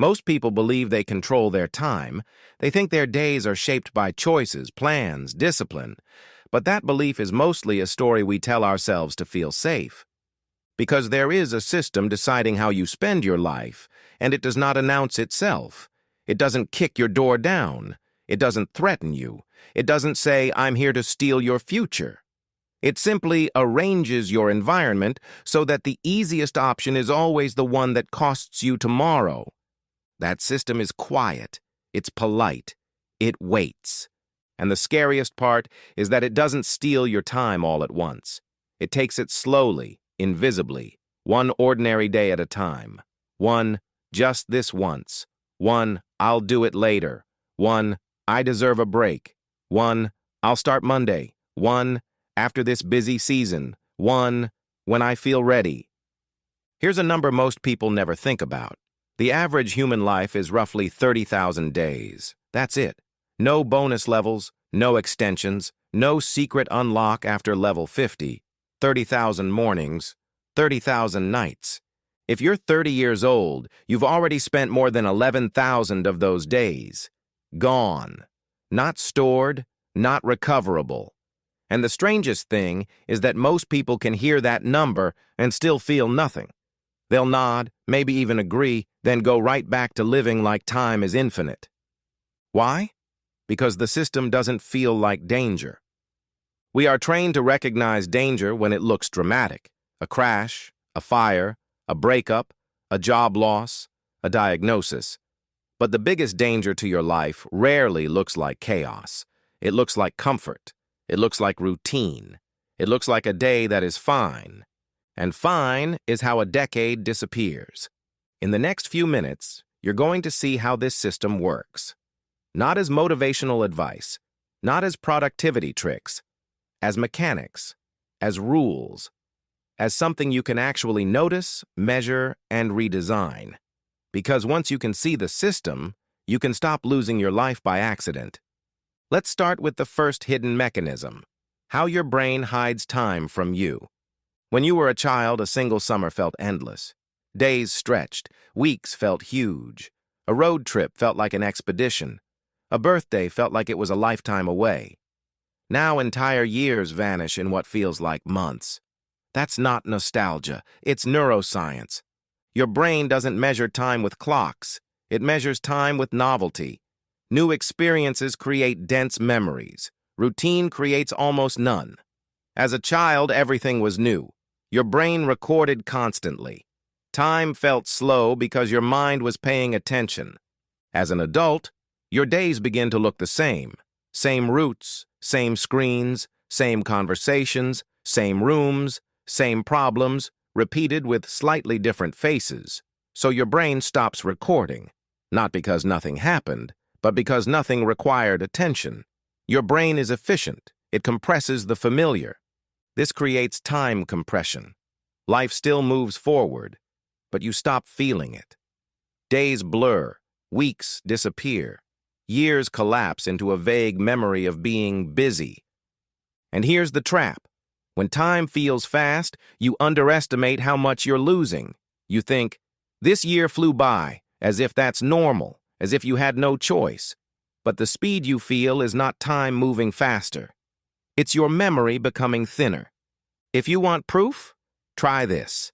Most people believe they control their time. They think their days are shaped by choices, plans, discipline. But that belief is mostly a story we tell ourselves to feel safe. Because there is a system deciding how you spend your life, and it does not announce itself. It doesn't kick your door down. It doesn't threaten you. It doesn't say, "I'm here to steal your future." It simply arranges your environment so that the easiest option is always the one that costs you tomorrow. That system is quiet. It's polite. It waits. And the scariest part is that it doesn't steal your time all at once. It takes it slowly, invisibly, one ordinary day at a time. One, just this once. One, I'll do it later. One, I deserve a break. One, I'll start Monday. One, after this busy season. One, when I feel ready. Here's a number most people never think about. The average human life is roughly 30,000 days. That's it. No bonus levels, no extensions, no secret unlock after level 50. 30,000 mornings, 30,000 nights. If you're 30 years old, you've already spent more than 11,000 of those days. Gone. Not stored, not recoverable. And the strangest thing is that most people can hear that number and still feel nothing. They'll nod, maybe even agree, then go right back to living like time is infinite. Why? Because the system doesn't feel like danger. We are trained to recognize danger when it looks dramatic. A crash, a fire, a breakup, a job loss, a diagnosis. But the biggest danger to your life rarely looks like chaos. It looks like comfort. It looks like routine. It looks like a day that is fine. And fine is how a decade disappears. In the next few minutes, you're going to see how this system works. Not as motivational advice, not as productivity tricks, as mechanics, as rules, as something you can actually notice, measure, and redesign. Because once you can see the system, you can stop losing your life by accident. Let's start with the first hidden mechanism, how your brain hides time from you. When you were a child, a single summer felt endless. Days stretched, weeks felt huge. A road trip felt like an expedition. A birthday felt like it was a lifetime away. Now entire years vanish in what feels like months. That's not nostalgia, it's neuroscience. Your brain doesn't measure time with clocks. It measures time with novelty. New experiences create dense memories. Routine creates almost none. As a child, everything was new. Your brain recorded constantly. Time felt slow because your mind was paying attention. As an adult, your days begin to look the same. Same routes, same screens, same conversations, same rooms, same problems, repeated with slightly different faces. So your brain stops recording, not because nothing happened, but because nothing required attention. Your brain is efficient. It compresses the familiar. This creates time compression. Life still moves forward, but you stop feeling it. Days blur, weeks disappear, years collapse into a vague memory of being busy. And here's the trap. When time feels fast, you underestimate how much you're losing. You think, this year flew by, as if that's normal, as if you had no choice. But the speed you feel is not time moving faster. It's your memory becoming thinner. If you want proof, try this.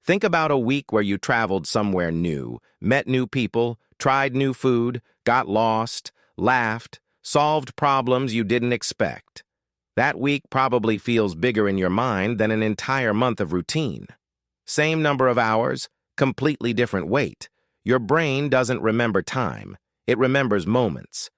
Think about a week where you traveled somewhere new, met new people, tried new food, got lost, laughed, solved problems you didn't expect. That week probably feels bigger in your mind than an entire month of routine. Same number of hours, completely different weight. Your brain doesn't remember time. It remembers moments.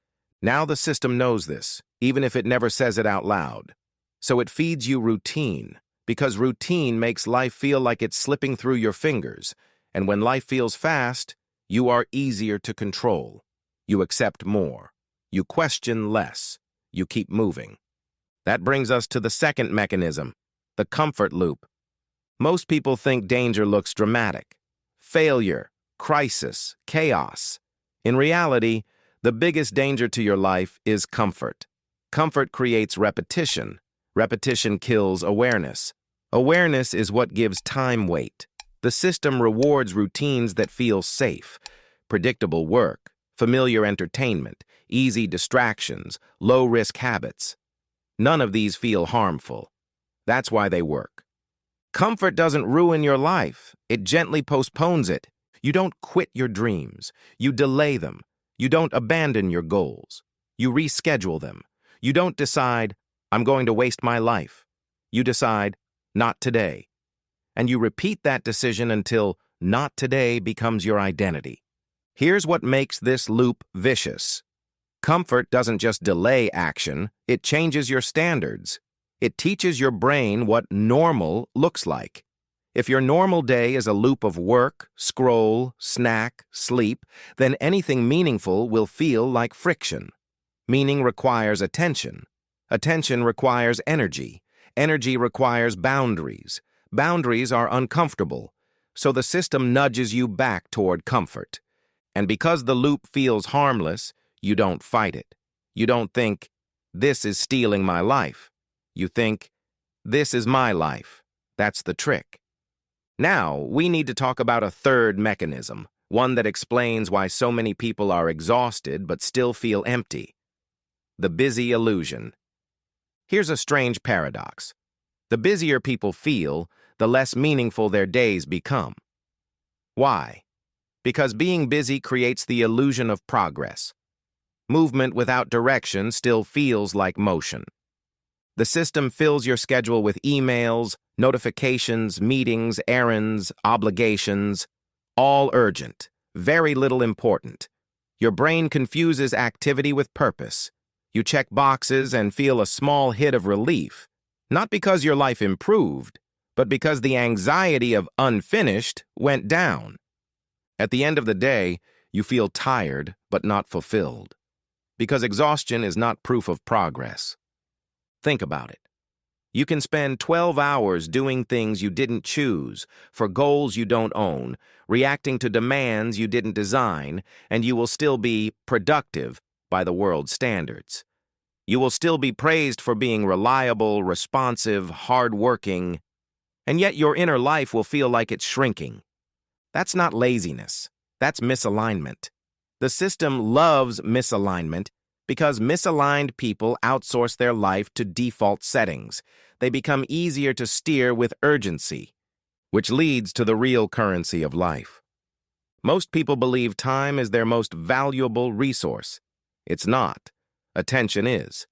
Now the system knows this, even if it never says it out loud. So it feeds you routine, because routine makes life feel like it's slipping through your fingers. And when life feels fast, you are easier to control. You accept more. You question less. You keep moving. That brings us to the second mechanism, the comfort loop. Most people think danger looks dramatic. Failure, crisis, chaos. In reality, the biggest danger to your life is comfort. Comfort creates repetition. Repetition kills awareness. Awareness is what gives time weight. The system rewards routines that feel safe. predictable work, familiar entertainment, easy distractions, low-risk habits. None of these feel harmful. That's why they work. Comfort doesn't ruin your life. It gently postpones it. You don't quit your dreams. You delay them. You don't abandon your goals. You reschedule them. You don't decide, I'm going to waste my life. You decide, not today. And you repeat that decision until not today becomes your identity. Here's what makes this loop vicious. Comfort doesn't just delay action, it changes your standards. It teaches your brain what normal looks like. If your normal day is a loop of work, scroll, snack, sleep, then anything meaningful will feel like friction. Meaning requires attention. Attention requires energy. Energy requires boundaries. Boundaries are uncomfortable, so the system nudges you back toward comfort. And because the loop feels harmless, you don't fight it. You don't think, this is stealing my life. You think, this is my life. That's the trick. Now, we need to talk about a third mechanism, one that explains why so many people are exhausted but still feel empty. The busy illusion. Here's a strange paradox. The busier people feel, the less meaningful their days become. Why? Because being busy creates the illusion of progress. Movement without direction still feels like motion. The system fills your schedule with emails, notifications, meetings, errands, obligations, all urgent, very little important. Your brain confuses activity with purpose. You check boxes and feel a small hit of relief, not because your life improved, but because the anxiety of unfinished went down. At the end of the day, you feel tired but not fulfilled, because exhaustion is not proof of progress. Think about it. You can spend 12 hours doing things you didn't choose, for goals you don't own, reacting to demands you didn't design, and you will still be productive by the world's standards. You will still be praised for being reliable, responsive, hardworking, and yet your inner life will feel like it's shrinking. That's not laziness. That's misalignment. The system loves misalignment because misaligned people outsource their life to default settings. They become easier to steer with urgency, which leads to the real currency of life. Most people believe time is their most valuable resource. It's not. Attention is.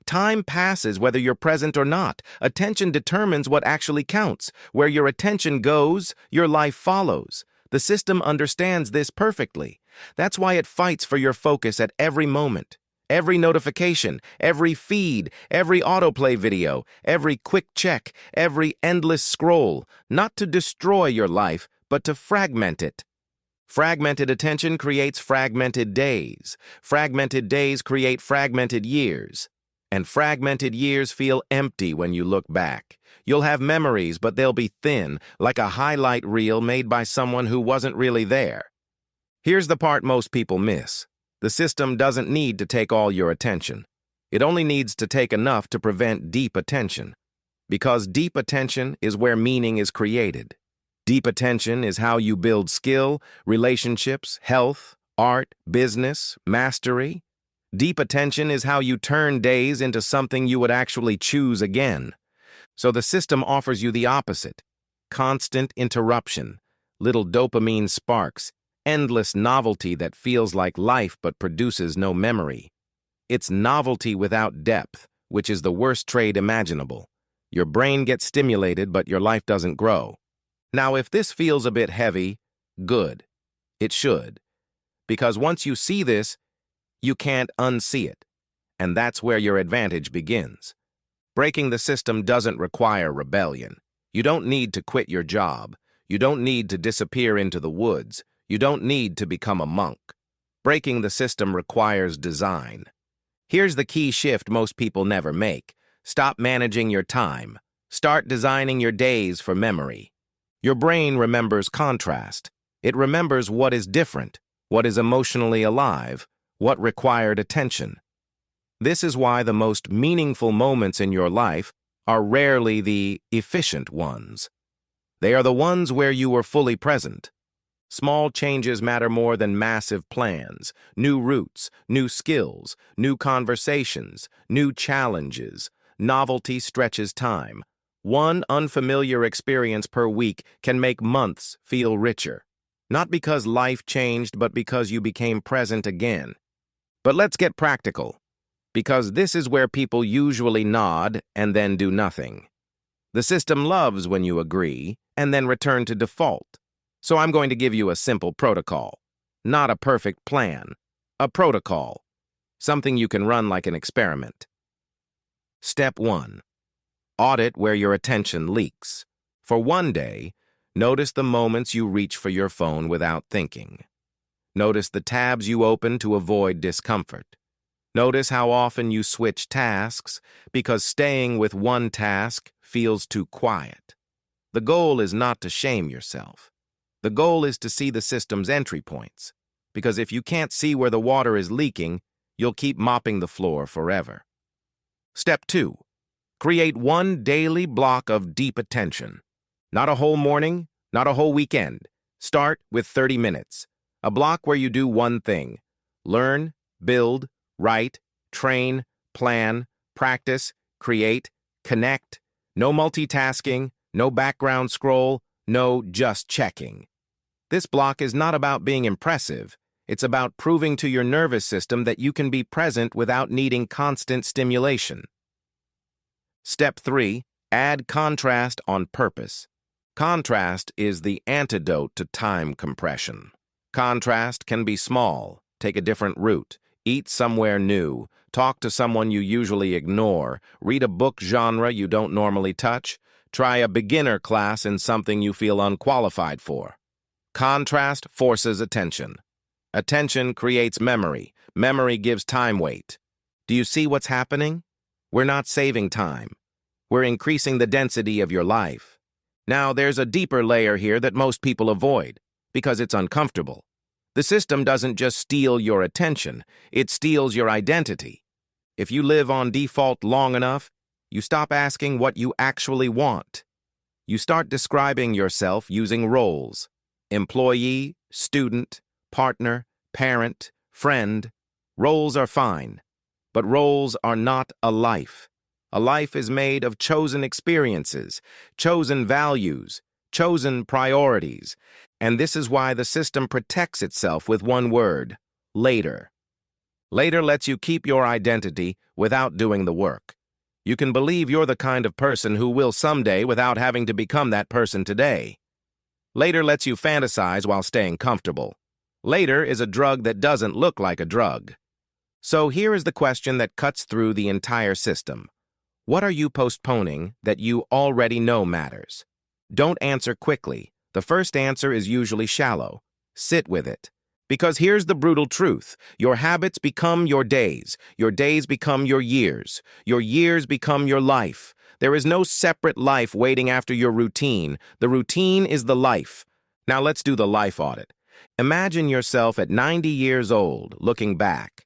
Time passes whether you're present or not. Attention determines what actually counts. Where your attention goes, your life follows. The system understands this perfectly. That's why it fights for your focus at every moment. Every notification, every feed, every autoplay video, every quick check, every endless scroll, not to destroy your life, but to fragment it. Fragmented attention creates fragmented days. Fragmented days create fragmented years. And fragmented years feel empty when you look back. You'll have memories, but they'll be thin, like a highlight reel made by someone who wasn't really there. Here's the part most people miss. The system doesn't need to take all your attention. It only needs to take enough to prevent deep attention. Because deep attention is where meaning is created. Deep attention is how you build skill, relationships, health, art, business, mastery. Deep attention is how you turn days into something you would actually choose again. So the system offers you the opposite. Constant interruption, little dopamine sparks, endless novelty that feels like life but produces no memory. It's novelty without depth, which is the worst trait imaginable. Your brain gets stimulated, but your life doesn't grow. Now, if this feels a bit heavy, good. It should. Because once you see this, you can't unsee it. And that's where your advantage begins. Breaking the system doesn't require rebellion. You don't need to quit your job. You don't need to disappear into the woods. You don't need to become a monk. Breaking the system requires design. Here's the key shift most people never make. Stop managing your time. Start designing your days for memory. Your brain remembers contrast. It remembers what is different, what is emotionally alive, what required attention. This is why the most meaningful moments in your life are rarely the efficient ones. They are the ones where you were fully present. Small changes matter more than massive plans. New routes, new skills, new conversations, new challenges. Novelty stretches time. One unfamiliar experience per week can make months feel richer. Not because life changed, but because you became present again. But let's get practical, because this is where people usually nod and then do nothing. The system loves when you agree and then return to default. So I'm going to give you a simple protocol. Not a perfect plan. A protocol. Something you can run like an experiment. Step 1. Audit where your attention leaks. For one day, notice the moments you reach for your phone without thinking. Notice the tabs you open to avoid discomfort. Notice how often you switch tasks because staying with one task feels too quiet. The goal is not to shame yourself. The goal is to see the system's entry points, because if you can't see where the water is leaking, you'll keep mopping the floor forever. Step 2. Create one daily block of deep attention. Not a whole morning, not a whole weekend. Start with 30 minutes. A block where you do one thing. Learn, build, write, train, plan, practice, create, connect. No multitasking, no background scroll, no just checking. This block is not about being impressive. It's about proving to your nervous system that you can be present without needing constant stimulation. Step 3. Add contrast on purpose. Contrast is the antidote to time compression. Contrast can be small. Take a different route. Eat somewhere new. Talk to someone you usually ignore. Read a book genre you don't normally touch. Try a beginner class in something you feel unqualified for. Contrast forces attention. Attention creates memory. Memory gives time weight. Do you see what's happening? We're not saving time. We're increasing the density of your life. Now, there's a deeper layer here that most people avoid because it's uncomfortable. The system doesn't just steal your attention, it steals your identity. If you live on default long enough, you stop asking what you actually want. You start describing yourself using roles: employee, student, partner, parent, friend. Roles are fine, but roles are not a life. A life is made of chosen experiences, chosen values, chosen priorities, and this is why the system protects itself with one word: later. Later lets you keep your identity without doing the work. You can believe you're the kind of person who will someday without having to become that person today. Later lets you fantasize while staying comfortable. Later is a drug that doesn't look like a drug. So here is the question that cuts through the entire system. What are you postponing that you already know matters? Don't answer quickly. The first answer is usually shallow. Sit with it. Because here's the brutal truth. Your habits become your days become your years become your life. There is no separate life waiting after your routine. The routine is the life. Now let's do the life audit. Imagine yourself at 90 years old, looking back.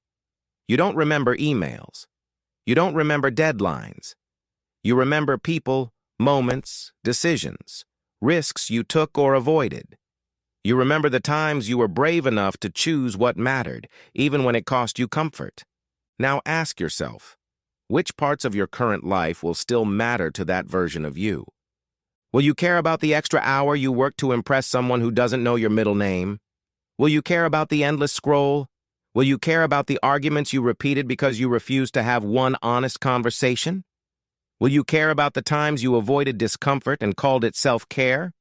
You don't remember emails. You don't remember deadlines. You remember people, moments, decisions, risks you took or avoided. You remember the times you were brave enough to choose what mattered, even when it cost you comfort. Now ask yourself, which parts of your current life will still matter to that version of you? Will you care about the extra hour you work to impress someone who doesn't know your middle name? Will you care about the endless scroll? Will you care about the arguments you repeated because you refused to have one honest conversation? Will you care about the times you avoided discomfort and called it self-care?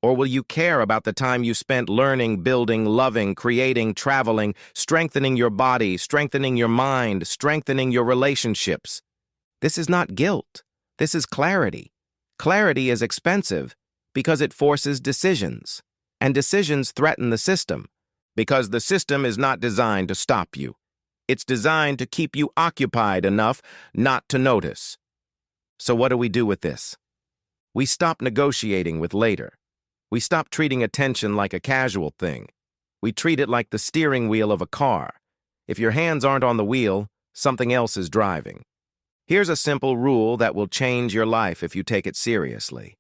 Or will you care about the time you spent learning, building, loving, creating, traveling, strengthening your body, strengthening your mind, strengthening your relationships? This is not guilt. This is clarity. Clarity is expensive because it forces decisions, and decisions threaten the system because the system is not designed to stop you. It's designed to keep you occupied enough not to notice. So what do we do with this? We stop negotiating with later. We stop treating attention like a casual thing. We treat it like the steering wheel of a car. If your hands aren't on the wheel, something else is driving. Here's a simple rule that will change your life if you take it seriously.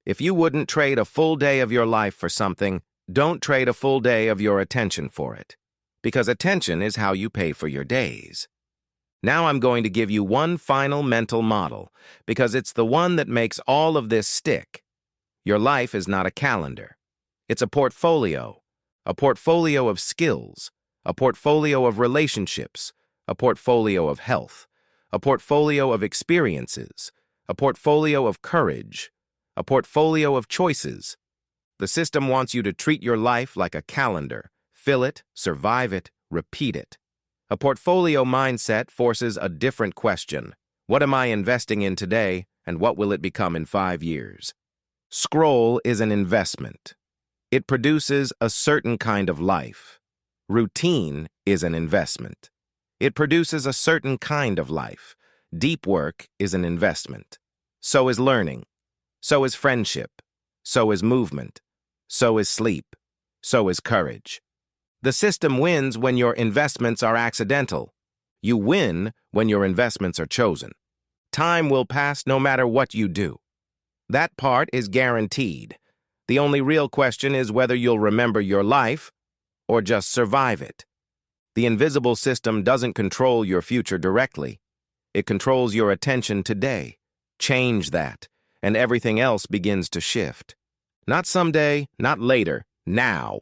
If you wouldn't trade a full day of your life for something, Don't trade a full day of your attention for it, because attention is how you pay for your days. Now I'm going to give you one final mental model, because it's the one that makes all of this stick. Your life is not a calendar. It's a portfolio of skills, a portfolio of relationships, a portfolio of health, a portfolio of experiences, a portfolio of courage, a portfolio of choices. The system wants you to treat your life like a calendar, fill it, survive it, repeat it. A portfolio mindset forces a different question. What am I investing in today, and what will it become in 5 years? Scroll is an investment. It produces a certain kind of life. Routine is an investment. It produces a certain kind of life. Deep work is an investment. So is learning. So is friendship. So is movement. So is sleep. So is courage. The system wins when your investments are accidental. You win when your investments are chosen. Time will pass no matter what you do. That part is guaranteed. The only real question is whether you'll remember your life or just survive it. The invisible system doesn't control your future directly. It controls your attention today. Change that, and everything else begins to shift. Not someday, not later, now.